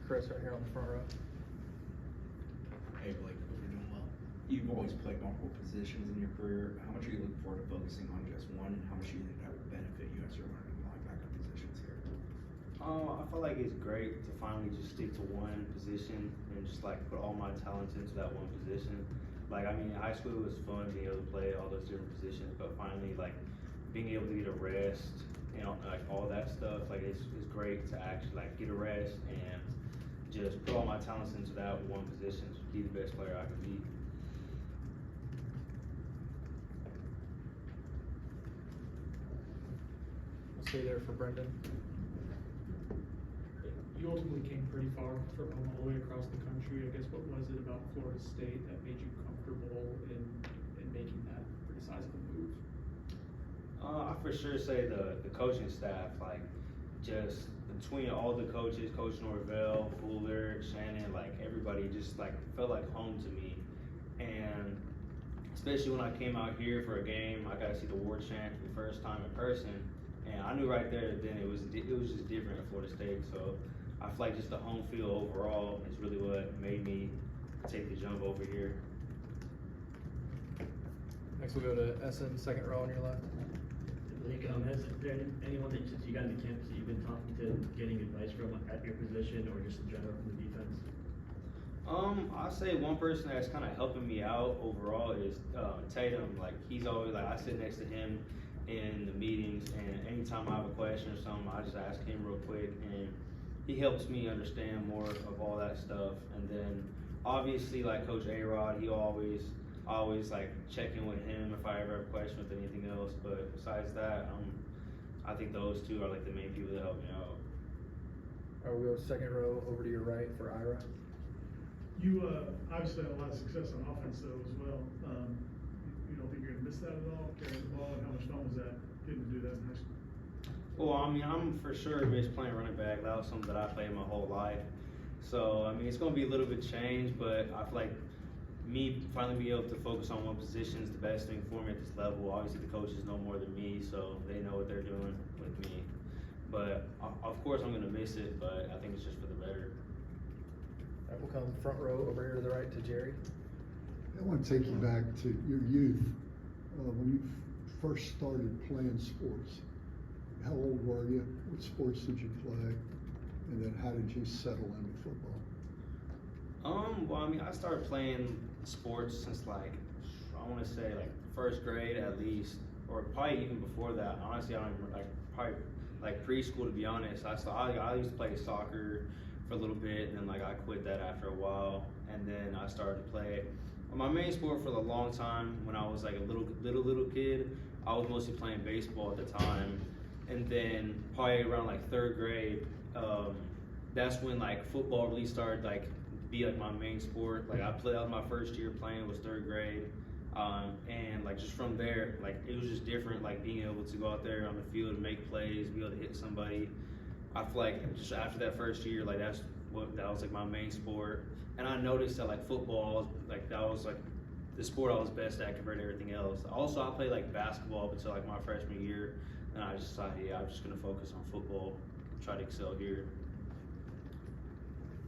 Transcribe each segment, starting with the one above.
Chris right here on the front row. Hey Blake, hope you're doing well. You've always played multiple positions in your career. How much are you looking forward to focusing on just one, and how much do you think that will benefit you as you're learning linebacker positions here? I feel like it's great to finally just stick to one position and just like put all my talents into that one position. Like, I mean, in high school it was fun being able to play all those different positions, but finally, like, being able to get a rest, you know, like all that stuff, like it's great to actually like get a rest and just put all my talents into that one position to be the best player I can be. We'll stay there for Brendan. You ultimately came pretty far from home all the way across the country. I guess what was it about Florida State that made you comfortable in making that pretty sizable move? I for sure say the coaching staff, like just between all the coaches, Coach Norvell, Fuller, Shannon, like everybody just like felt like home to me. And especially when I came out here for a game, I got to see the war chant for the first time in person. And I knew right there then it was just different at Florida State. So I feel like just the home feel overall is really what made me take the jump over here. Next we'll go to Essen, second row on your left. Blake, has there anyone that since you got into campus that you've been talking to, getting advice from at your position or just in general from the defense? I say one person that's kind of helping me out overall is Tatum. Like he's always like I sit next to him in the meetings, and anytime I have a question or something, I just ask him real quick, and he helps me understand more of all that stuff. And then obviously like Coach A-Rod, he always like check in with him if I ever have a question with anything else. But besides that, I think those two are like the main people that help me out. All right, we'll go second row over to your right for Ira. You obviously had a lot of success on offense though as well. You don't think you're gonna miss that at all, carrying the ball, and how much fun was that getting to do that in high school? Well, I mean, I'm for sure miss playing running back. That was something that I played my whole life. So, I mean, it's going to be a little bit changed, but I feel like me finally being able to focus on one position is the best thing for me at this level. Obviously, the coaches know more than me, so they know what they're doing with me. But, of course, I'm going to miss it, but I think it's just for the better. All right, we'll come front row over here to the right to Jerry. I want to take you back to your youth, when you first started playing sports. How old were you? What sports did you play? And then how did you settle into football? Well, I mean, I started playing sports since like, I want to say like first grade at least, or probably even before that. Honestly, I don't remember, like probably like preschool to be honest. I used to play soccer for a little bit, and then like I quit that after a while, and then I started to play. My main sport for a long time, when I was like a little kid, I was mostly playing baseball at the time, and then probably around like third grade, that's when like football really started like be like my main sport. Like I played out my first year playing was third grade, and like just from there, like it was just different. Like being able to go out there on the field and make plays, be able to hit somebody. I feel like just after that first year, like that was like my main sport. And I noticed that like football, like that was like the sport I was best at compared to everything else. Also, I played like basketball up until like my freshman year, and I just decided, yeah, I'm just gonna focus on football, try to excel here.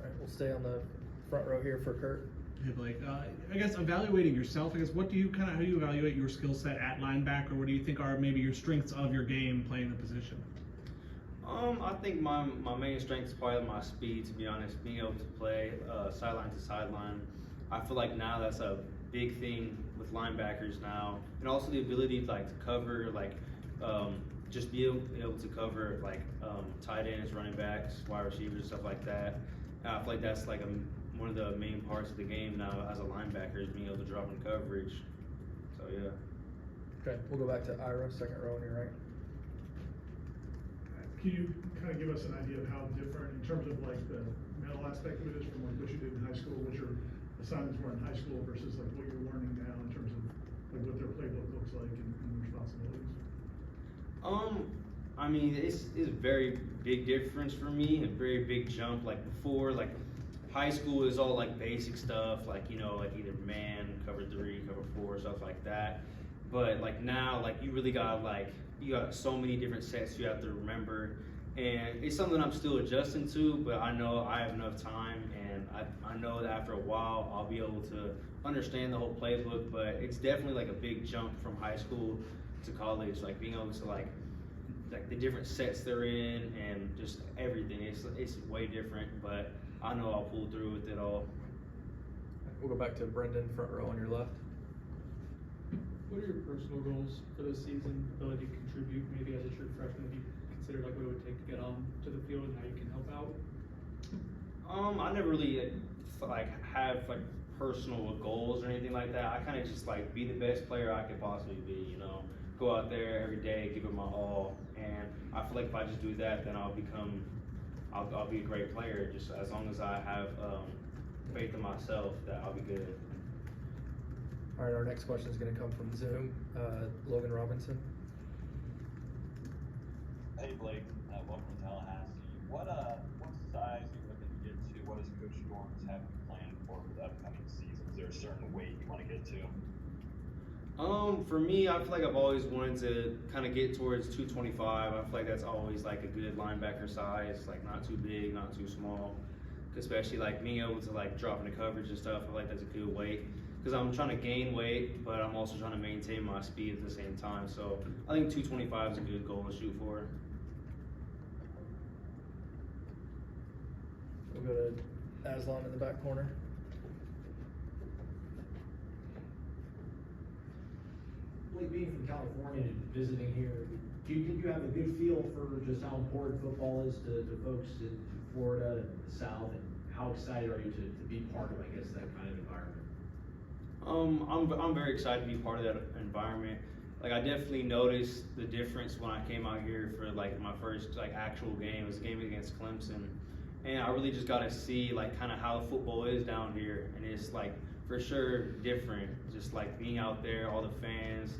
All right, we'll stay on the front row here for Kurt. Hey Blake, I guess evaluating yourself, I guess how do you evaluate your skill set at linebacker? What do you think are maybe your strengths of your game playing the position? I think my main strength is probably my speed, to be honest, being able to play sideline to sideline. I feel like now that's a big thing with linebackers now, and also the ability to like to cover, like just be able to cover like tight ends, running backs, wide receivers, stuff like that. And I feel like that's like one of the main parts of the game now as a linebacker is being able to drop in coverage. So yeah. Okay, we'll go back to Ira, second row on your right. Can you kind of give us an idea of how different, in terms of like the mental aspect of it, is from like what you did in high school, what your assignments were in high school versus like what you're learning now in terms of like what their playbook looks like and responsibilities? I mean, it's a very big difference for me, a very big jump. Like before, like high school is all like basic stuff, like, you know, like either man, cover 3, cover 4, stuff like that. But like now, like you really got like, you got so many different sets you have to remember, And it's something I'm still adjusting to, but I know I have enough time, and I know that after a while I'll be able to understand the whole playbook. But it's definitely like a big jump from high school to college, like being able to like the different sets they're in and just everything. It's way different, but I know I'll pull through with it all. We'll go back to Brendan, front row on your left. What are your personal goals for this season? Ability to contribute, maybe as a true freshman, if you consider like what it would take to get on to the field and how you can help out? I never really like have like personal goals or anything like that. I kind of just like be the best player I could possibly be, you know, go out there every day, give it my all. And I feel like if I just do that, then I'll be a great player. Just as long as I have faith in myself, that I'll be good. All right, our next question is going to come from Zoom. Logan Robinson. Hey Blake, welcome to Tallahassee. What size are you looking to get to? What does Coach Dorns have you planned for the upcoming season? Is there a certain weight you want to get to? For me, I feel like I've always wanted to kind of get towards 225. I feel like that's always like a good linebacker size, like not too big, not too small. Especially like being able to like drop into coverage and stuff, I feel like that's a good weight. Because I'm trying to gain weight, but I'm also trying to maintain my speed at the same time. So I think 225 is a good goal to shoot for. We'll go to Aslan in the back corner. Blake, being from California and visiting here, do you have a good feel for just how important football is to folks in Florida and the South, and how excited are you to be part of, I guess, that kind of environment? I'm very excited to be part of that environment. Like I definitely noticed the difference when I came out here for like my first like actual game. It was a game against Clemson, and I really just got to see like kind of how football is down here, and it's like for sure different. Just like being out there, all the fans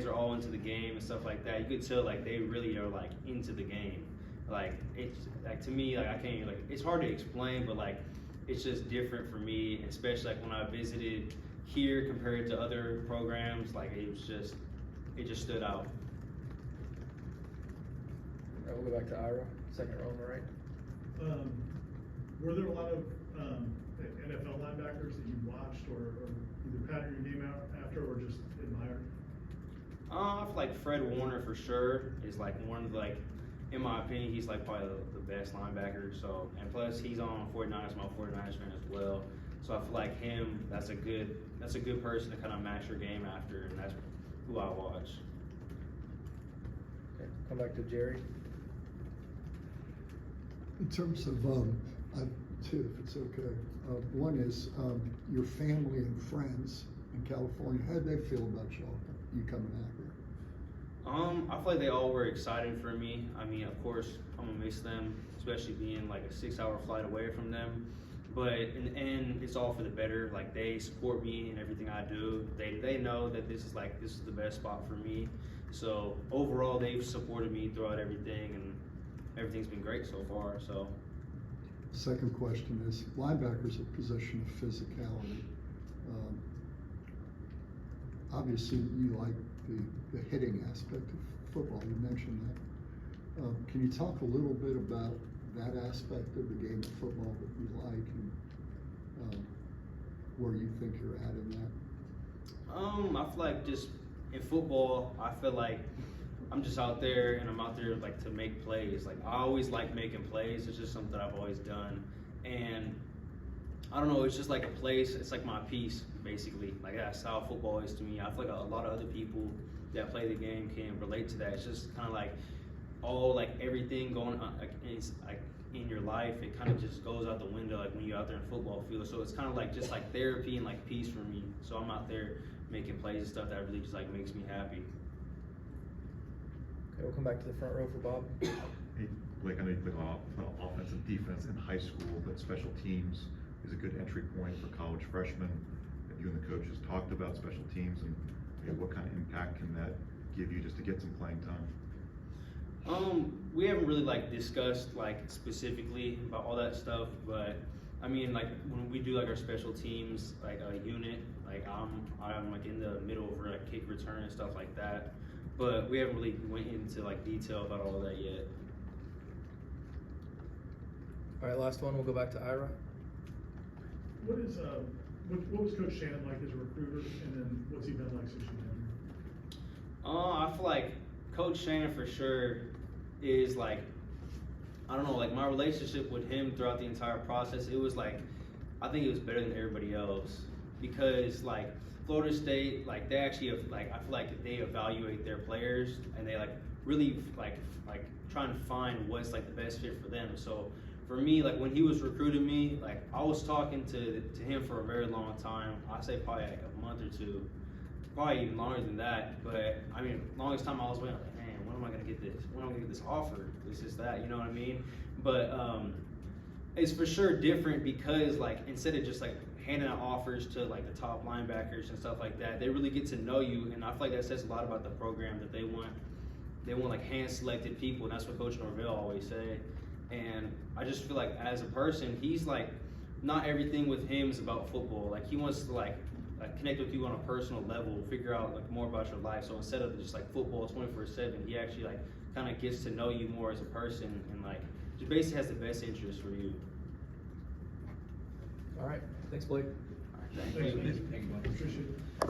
are all into the game and stuff like that. You could tell like they really are like into the game. Like it's like to me, like I can't like it's hard to explain, but like it's just different for me, especially like when I visited here compared to other programs. Like it just stood out. All right, we'll go back to Ira, second row on the right. Were there a lot of NFL linebackers that you watched or either patterned your game out after or just admired? I feel like Fred Warner for sure is like one of the, like, in my opinion, he's like probably the best linebacker. So, and plus he's on 49ers, my 49ers fan as well. So I feel like him, that's a good person to kind of match your game after, and that's who I watch. Okay, come back to Jerry. In terms of, I have two, if it's okay. One is your family and friends in California. How did they feel about you coming out here? I feel like they all were excited for me. I mean, of course, I'm gonna miss them, especially being like a 6-hour flight away from them. But in the end, it's all for the better. Like they support me in everything I do. They know that this is the best spot for me. So overall, they've supported me throughout everything, and everything's been great so far. So. Second question is, linebacker's a position of physicality. Obviously, you like the hitting aspect of football. You mentioned that. Can you talk a little bit about that aspect of the game of football that you like, and where you think you're at in that? I feel like just in football, I feel like I'm just out there, and I'm out there like to make plays. Like I always like making plays. It's just something I've always done, and I don't know. It's just like a place. It's like my piece, basically. Like that's how football is to me. I feel like a lot of other people that play the game can relate to that. It's just kind of like all like everything going on like in your life. It kind of just goes out the window like when you're out there in football field. So it's kind of like just like therapy and like peace for me. So I'm out there making plays and stuff that really just like makes me happy. Okay, we'll come back to the front row for Bob. Hey, Blake, I know you played a lot of offense and defense in high school, but special teams is a good entry point for college freshmen. Have you and the coaches talked about special teams, and what kind of impact can that give you just to get some playing time? We haven't really like discussed like specifically about all that stuff, but I mean like when we do like our special teams like a unit, like I'm like in the middle for like kick return and stuff like that, but we haven't really went into like detail about all of that yet. All right, last one, we'll go back to Ira. What is, what was Coach Shannon like as a recruiter, and then what's he been like since you've been here? I feel like Coach Shannon for sure is like, I don't know, like my relationship with him throughout the entire process, it was like, I think it was better than everybody else, because like Florida State, like they actually have, like, I feel like they evaluate their players and they like really like try and find what's like the best fit for them. So for me, like when he was recruiting me, like I was talking to him for a very long time. I say probably like a month or two, probably even longer than that. But I mean, longest time I was waiting, like, man, when am I gonna get this? When am I gonna get this offer? This is that, you know what I mean? But it's for sure different because like instead of just like handing out offers to like the top linebackers and stuff like that, they really get to know you, and I feel like that says a lot about the program, that they want like hand-selected people, and that's what Coach Norvell always said. And I just feel like as a person, he's like, not everything with him is about football. Like he wants to like connect with you on a personal level, figure out like more about your life. So instead of just like football 24/7, he actually like kind of gets to know you more as a person, and like just basically has the best interest for you. All right, thanks, Blake. Thank you. Appreciate it.